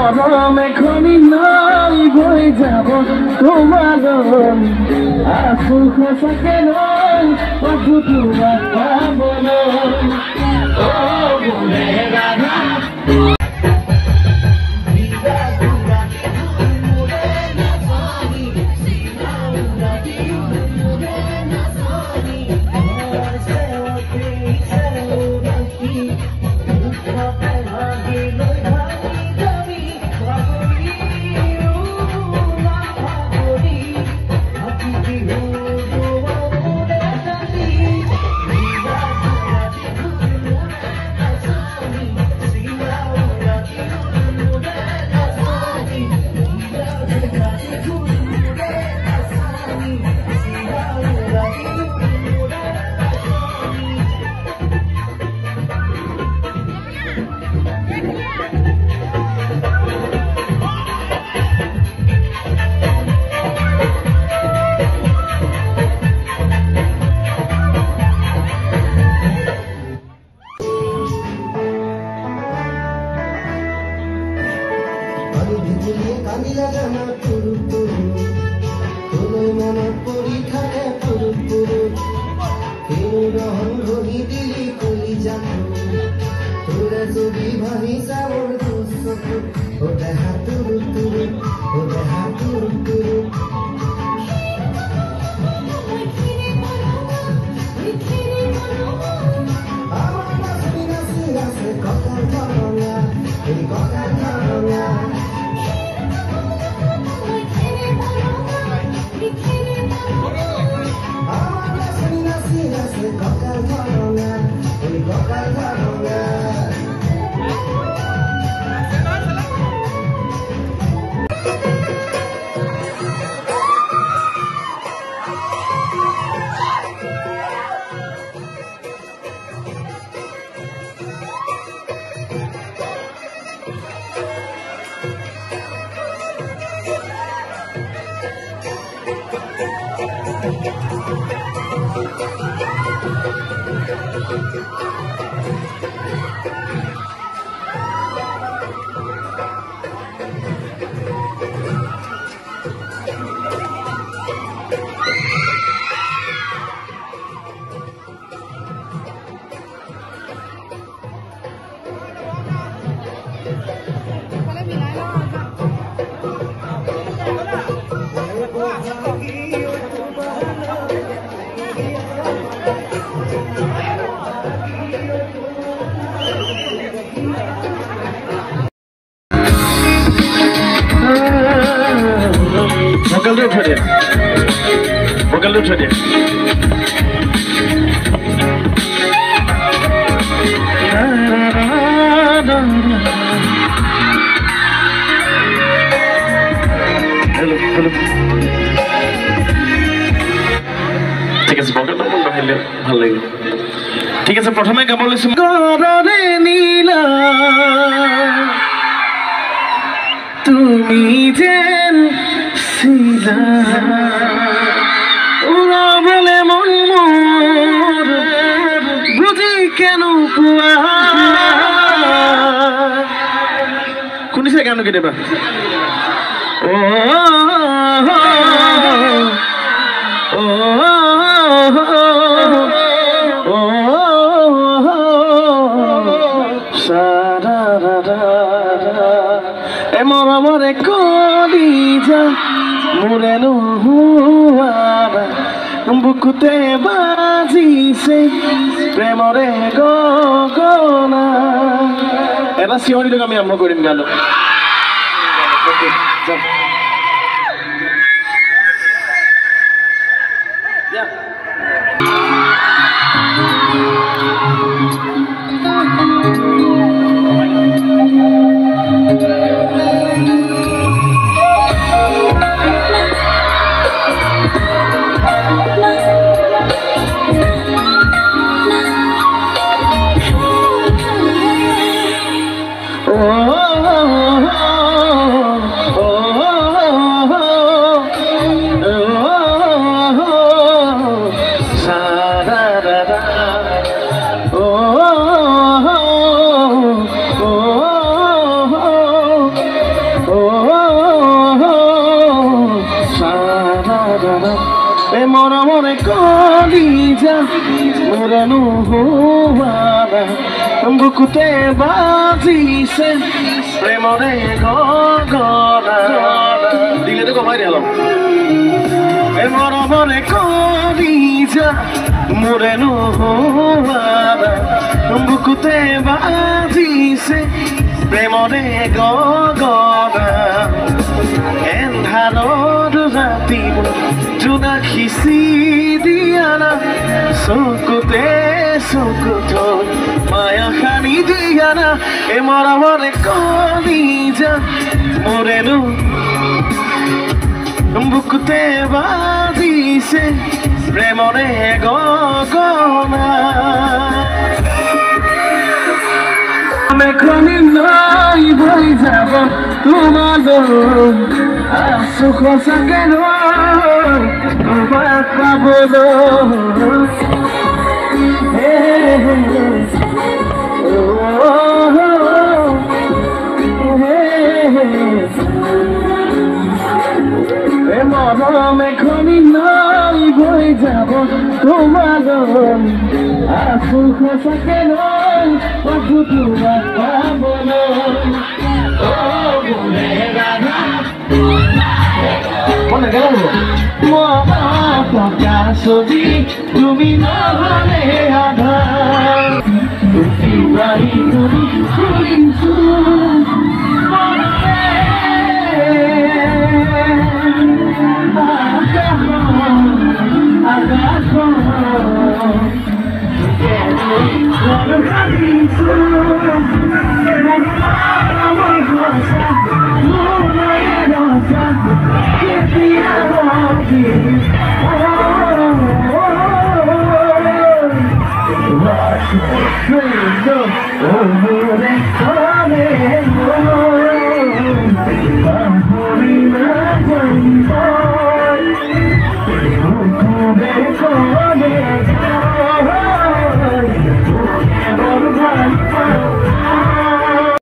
মরম এখনই নয় বই যাব তোমার আসু খোসাকে নয় অথু তোমার পাবন ও বলে রাধা Vocal छोड़िए ঠিক আছে vocal মন বাহিলে ভালো লাগে ঠিক আছে প্রথমে গাব লৈছো গররে নীলা তুমি যেন সিলা ওরা বলে মন মোর বুঝি কেন পুয়া কোনসে গান কেটেবা ও ও ও সারা এমন মরে কলি যা মুরে নুয়ারা বুকুতে বাজিছে প্রেমরে গগনা এটা সিওনি লোক আমি আরম্ভ করিম গান oh মরে কলিজা মোরানো হওয়ানা বুকুতে বাজিছে প্রেমরে গগনা দিলে তো কমাই দিলাম মরে কলিজা মোরানো হওয়ানা বুকুতে বাজিছে প্রেমরে গগনা এন্ধাৰৰ ৰাতি জোনাকী দিয়া না চকুতে চকুত মায়া খানি দিয়া না এ মৰমৰে কলিজা মোৰেনো বুকুতে বাজিছে প্ৰেমৰে গগনা মেখনি নাই হৈ যাব তোমাৰ আছো সঁচাকে নয় তোমাক পাবলৈ মৰম এখনি নাই হৈ যাব তোমাৰ আছো সঁচাকে নয় তোমাক পাবলৈ পকা ছবি তুমি নহলে আধাৰ Oh,